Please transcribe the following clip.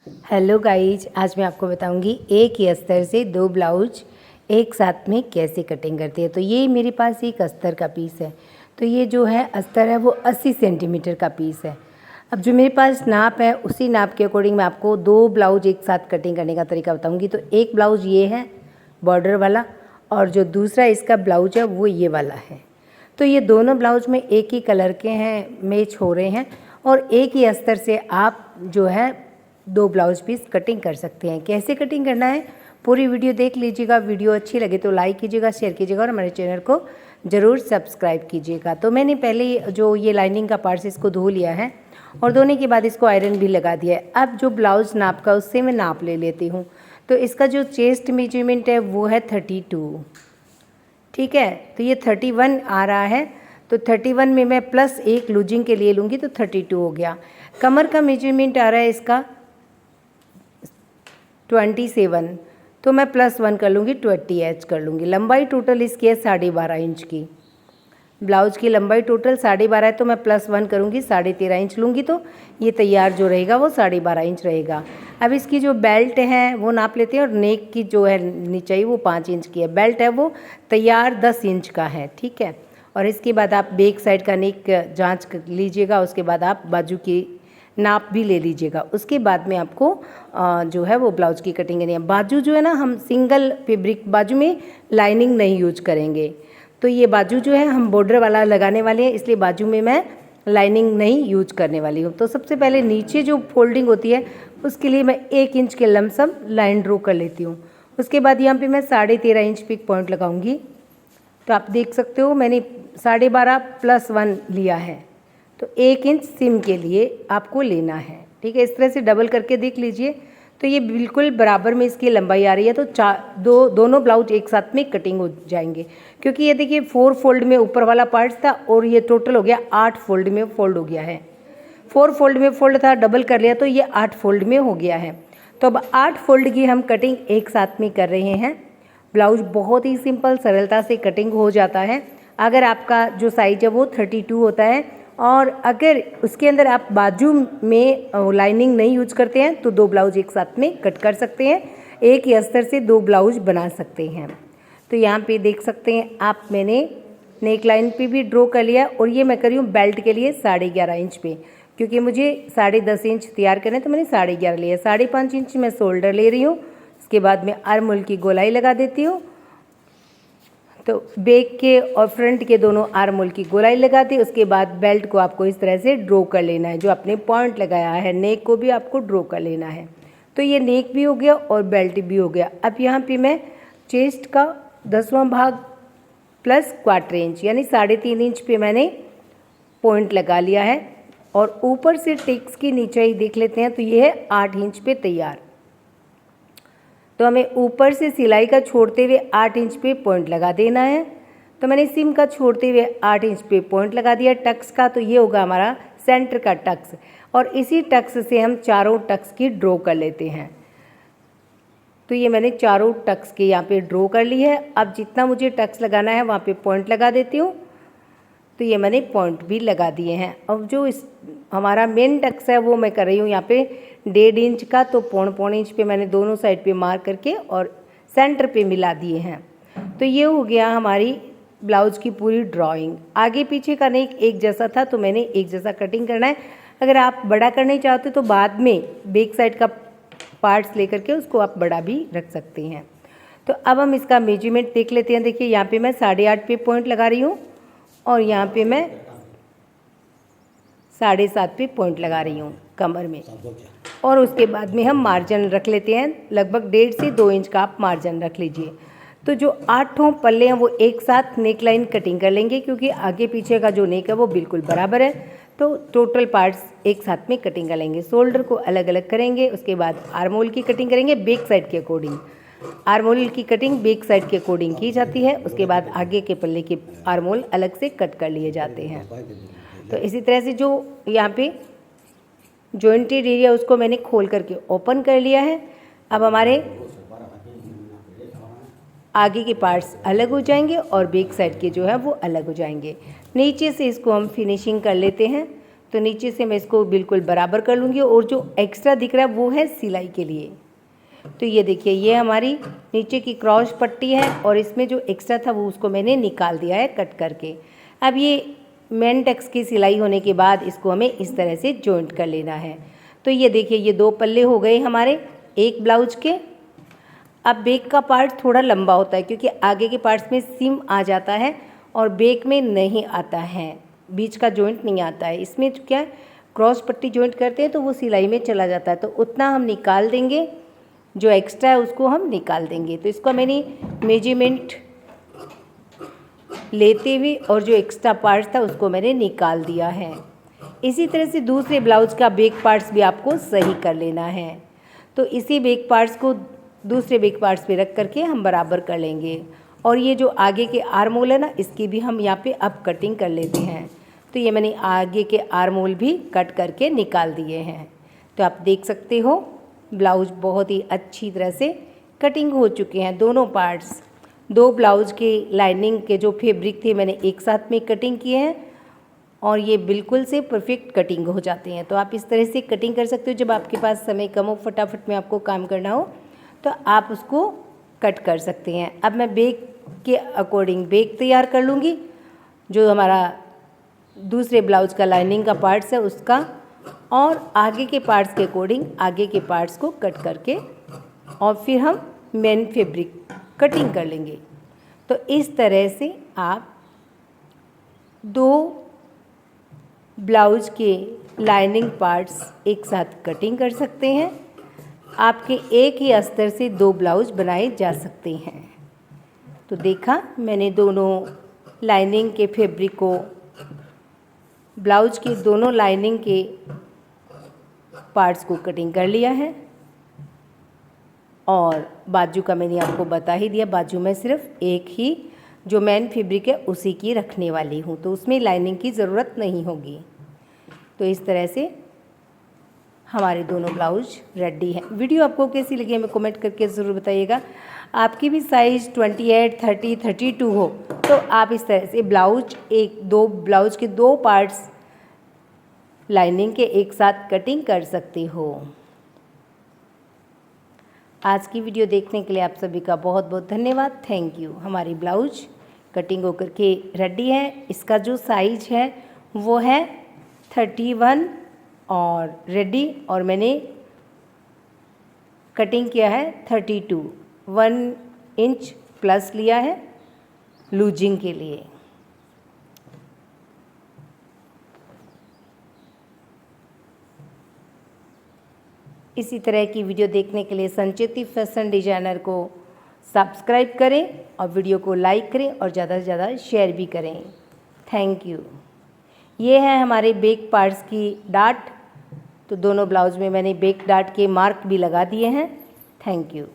Hello guys, आज मैं आपको बताऊंगी एक ही अस्तर से दो ब्लाउज एक साथ में कैसे कटिंग करती है। तो ये मेरे पास एक अस्तर का पीस है। तो ये जो है अस्तर है वो 80 सेंटीमीटर का पीस है। अब जो मेरे पास नाप है उसी नाप के अकॉर्डिंग मैं आपको दो ब्लाउज एक साथ कटिंग करने का तरीका बताऊंगी। तो एक ब्लाउज ये है बॉर्डर वाला और जो दूसरा इसका ब्लाउज है वो ये वाला है। तो ये दोनों ब्लाउज में एक ही कलर के हैं, मैच हो रहे हैं और एक ही अस्तर से आप जो है दो ब्लाउज पीस कटिंग कर सकते हैं। कैसे कटिंग करना है पूरी वीडियो देख लीजिएगा। वीडियो अच्छी लगे तो लाइक कीजिएगा, शेयर कीजिएगा और हमारे चैनल को ज़रूर सब्सक्राइब कीजिएगा। तो मैंने पहले जो ये लाइनिंग का पार्ट इसको धो लिया है और धोने के बाद इसको आयरन भी लगा दिया है। अब जो ब्लाउज नाप का उससे मैं नाप ले लेती हूँ। तो इसका जो चेस्ट मेजरमेंट है वो है 32, ठीक है। तो ये 31 आ रहा है। तो 31 में मैं +1 लूजिंग के लिए लूँगी तो 32 हो गया। कमर का मेजरमेंट आ रहा है इसका 27, तो मैं +1 कर लूँगी, 20H कर लूँगी। लंबाई टोटल इसकी है 12.5 इंच की। ब्लाउज की लंबाई टोटल 12.5 है तो मैं +1 करूँगी, 13.5 इंच लूँगी। तो ये तैयार जो रहेगा वो 12.5 इंच रहेगा। अब इसकी जो बेल्ट है वो नाप लेते हैं और नेक की जो है नीचे वो 5 इंच की है। बेल्ट है वो तैयार 10 इंच का है, ठीक है। और इसके बाद आप बैक साइड का नेक जाँच कर लीजिएगा। उसके बाद आप बाजू की नाप भी ले लीजिएगा। उसके बाद में आपको जो है वो ब्लाउज की कटिंग करनी है। बाजू जो है ना, हम सिंगल फैब्रिक बाजू में लाइनिंग नहीं यूज करेंगे। तो ये बाजू जो है हम बॉर्डर वाला लगाने वाले हैं, इसलिए बाजू में मैं लाइनिंग नहीं यूज करने वाली हूँ। तो सबसे पहले नीचे जो फोल्डिंग होती है उसके लिए मैं 1 इंच के लमसम लाइन ड्रॉ कर लेती हूँ। उसके बाद यहाँ पे मैं 13.5 इंच पिक पॉइंट लगाऊंगी। तो आप देख सकते हो मैंने 12.5 +1 लिया है। तो 1 इंच सिम के लिए आपको लेना है, ठीक है। इस तरह से डबल करके देख लीजिए। तो ये बिल्कुल बराबर में इसकी लंबाई आ रही है। तो दोनों ब्लाउज एक साथ में कटिंग हो जाएंगे। क्योंकि ये देखिए 4 फोल्ड में ऊपर वाला पार्ट था और ये टोटल हो गया 8 फोल्ड में फोल्ड हो गया है। 4 फोल्ड में फोल्ड था, डबल कर लिया तो ये 8 फोल्ड में हो गया है। तो अब 8 फोल्ड की हम कटिंग एक साथ में कर रहे हैं। ब्लाउज बहुत ही सिंपल सरलता से कटिंग हो जाता है। अगर आपका जो साइज है वो 32 होता है और अगर उसके अंदर आप बाजू में लाइनिंग नहीं यूज करते हैं तो दो ब्लाउज एक साथ में कट कर सकते हैं। एक ही अस्तर से दो ब्लाउज बना सकते हैं। तो यहाँ पे देख सकते हैं आप, मैंने नेक लाइन पे भी ड्रॉ कर लिया और ये मैं कर रही हूँ बेल्ट के लिए 11.5 इंच पे, क्योंकि मुझे 10.5 इंच तैयार करना तो मैंने 11.5 लिया। 5.5 इंच मैं शोल्डर ले रही हूँ। उसके बाद में आर्म होल की गोलाई लगा देती हूँ। तो बैक के और फ्रंट के दोनों आर्म होल की गोलाई लगा दी। उसके बाद बेल्ट को आपको इस तरह से ड्रॉ कर लेना है। जो आपने पॉइंट लगाया है नेक को भी आपको ड्रॉ कर लेना है। तो ये नेक भी हो गया और बेल्ट भी हो गया। अब यहाँ पे मैं चेस्ट का 10वां भाग +1/4 इंच यानी 3.5 इंच पे मैंने पॉइंट लगा लिया है। और ऊपर से टेक्स की नीचे देख लेते हैं तो ये है 8 इंच पे तैयार। तो हमें ऊपर से सिलाई का छोड़ते हुए 8 इंच पे पॉइंट लगा देना है। तो मैंने सिम का छोड़ते हुए 8 इंच पे पॉइंट लगा दिया टक्स का। तो ये होगा हमारा सेंटर का टक्स और इसी टक्स से हम चारों टक्स की ड्रॉ कर लेते हैं। तो ये मैंने चारों टक्स के यहाँ पे ड्रॉ कर ली है। अब जितना मुझे टक्स लगाना है वहाँ पे पॉइंट लगा देती हूँ। तो ये मैंने पॉइंट भी लगा दिए हैं। अब जो इस हमारा मेन टक्स है वो मैं कर रही हूँ यहाँ पे 1.5 इंच का। तो 1.25 इंच पे मैंने दोनों साइड पे मार्क करके और सेंटर पे मिला दिए हैं। तो ये हो गया हमारी ब्लाउज की पूरी ड्राइंग। आगे पीछे का नेक एक जैसा था तो मैंने एक जैसा कटिंग करना है। अगर आप बड़ा करना चाहते तो बाद में बैक साइड का पार्ट्स लेकर के उसको आप बड़ा भी रख सकते हैं। तो अब हम इसका मेजरमेंट देख लेते हैं। देखिए यहाँ पे मैं 8.5 पे पॉइंट लगा रही हूँ और यहाँ पे मैं 7.5 पे पॉइंट लगा रही हूँ कमर में। और उसके बाद में हम मार्जिन रख लेते हैं। लगभग 1.5 से 2 इंच का आप मार्जिन रख लीजिए। तो जो 8 पल्ले हैं वो एक साथ नेक लाइन कटिंग कर लेंगे, क्योंकि आगे पीछे का जो नेक है वो बिल्कुल बराबर है। तो टोटल पार्ट्स एक साथ में कटिंग कर लेंगे। शोल्डर को अलग अलग करेंगे। उसके बाद आर्म होल की कटिंग करेंगे बैक साइड के अकॉर्डिंग। आर्म होल की कटिंग बैक साइड के अकॉर्डिंग की जाती है। उसके बाद आगे के पल्ले के आर्म होल अलग से कट कर लिए जाते हैं। तो इसी तरह से जो यहाँ पे जॉइंटेड एरिया उसको मैंने खोल करके ओपन कर लिया है। अब हमारे आगे के पार्ट्स अलग हो जाएंगे और बैक साइड के जो है वो अलग हो जाएंगे। नीचे से इसको हम फिनिशिंग कर लेते हैं। तो नीचे से मैं इसको बिल्कुल बराबर कर लूँगी और जो एक्स्ट्रा दिख रहा है वो है सिलाई के लिए। तो ये देखिए, ये हमारी नीचे की क्रॉस पट्टी है और इसमें जो एक्स्ट्रा था वो उसको मैंने निकाल दिया है कट करके। अब ये मेन टक्स की सिलाई होने के बाद इसको हमें इस तरह से जॉइंट कर लेना है। तो ये देखिए, ये 2 पल्ले हो गए हमारे एक ब्लाउज के। अब बैक का पार्ट थोड़ा लंबा होता है क्योंकि आगे के पार्ट्स में सिम आ जाता है और बैक में नहीं आता है, बीच का जॉइंट नहीं आता है। इसमें क्या है, क्रॉस पट्टी जॉइंट करते हैं तो वो सिलाई में चला जाता है, तो उतना हम निकाल देंगे, जो एक्स्ट्रा है उसको हम निकाल देंगे। तो इसको मैंने मेजरमेंट लेते हुए और जो एक्स्ट्रा पार्ट्स था उसको मैंने निकाल दिया है। इसी तरह से दूसरे ब्लाउज का बैक पार्ट्स भी आपको सही कर लेना है। तो इसी बैक पार्ट्स को दूसरे बैक पार्ट्स पे रख करके हम बराबर कर लेंगे। और ये जो आगे के आर्म होल है ना, इसकी भी हम यहाँ पे अब कटिंग कर लेते हैं। तो ये मैंने आगे के आर्म होल भी कट करके निकाल दिए हैं। तो आप देख सकते हो ब्लाउज बहुत ही अच्छी तरह से कटिंग हो चुके हैं दोनों पार्ट्स। 2 ब्लाउज के लाइनिंग के जो फैब्रिक थे मैंने एक साथ में कटिंग किए हैं और ये बिल्कुल से परफेक्ट कटिंग हो जाते हैं। तो आप इस तरह से कटिंग कर सकते हो। जब आपके पास समय कम हो, फटाफट में आपको काम करना हो, तो आप उसको कट कर सकते हैं। अब मैं बैक के अकॉर्डिंग बैक तैयार कर लूँगी, जो हमारा दूसरे ब्लाउज का लाइनिंग का पार्ट्स है उसका, और आगे के पार्ट्स के अकॉर्डिंग आगे के पार्ट्स को कट करके और फिर हम मेन फैब्रिक कटिंग कर लेंगे। तो इस तरह से आप 2 ब्लाउज के लाइनिंग पार्ट्स एक साथ कटिंग कर सकते हैं। आपके एक ही अस्तर से 2 ब्लाउज बनाए जा सकते हैं। तो देखा, मैंने दोनों लाइनिंग के फैब्रिक को, ब्लाउज के दोनों लाइनिंग के पार्ट्स को कटिंग कर लिया है। और बाजू का मैंने आपको बता ही दिया, बाजू में सिर्फ एक ही जो मेन फैब्रिक है उसी की रखने वाली हूँ, तो उसमें लाइनिंग की ज़रूरत नहीं होगी। तो इस तरह से हमारे दोनों ब्लाउज रेडी हैं। वीडियो आपको कैसी लगी हमें कमेंट करके ज़रूर बताइएगा। आपकी भी साइज़ 28, 30, 32 हो तो आप इस तरह से ब्लाउज ब्लाउज के 2 पार्ट्स लाइनिंग के एक साथ कटिंग कर सकते हो। आज की वीडियो देखने के लिए आप सभी का बहुत बहुत धन्यवाद। Thank you. हमारी ब्लाउज कटिंग होकर के रेडी है। इसका जो साइज है वो है 31 और रेडी, और मैंने कटिंग किया है 32, 1 इंच प्लस लिया है लूजिंग के लिए। इसी तरह की वीडियो देखने के लिए संचेती फैशन डिजाइनर को सब्सक्राइब करें और वीडियो को लाइक करें और ज़्यादा से ज़्यादा शेयर भी करें। Thank you. ये है हमारे बैक पार्ट्स की डाट। तो दोनों ब्लाउज में मैंने बैक डाट के मार्क भी लगा दिए हैं। Thank you.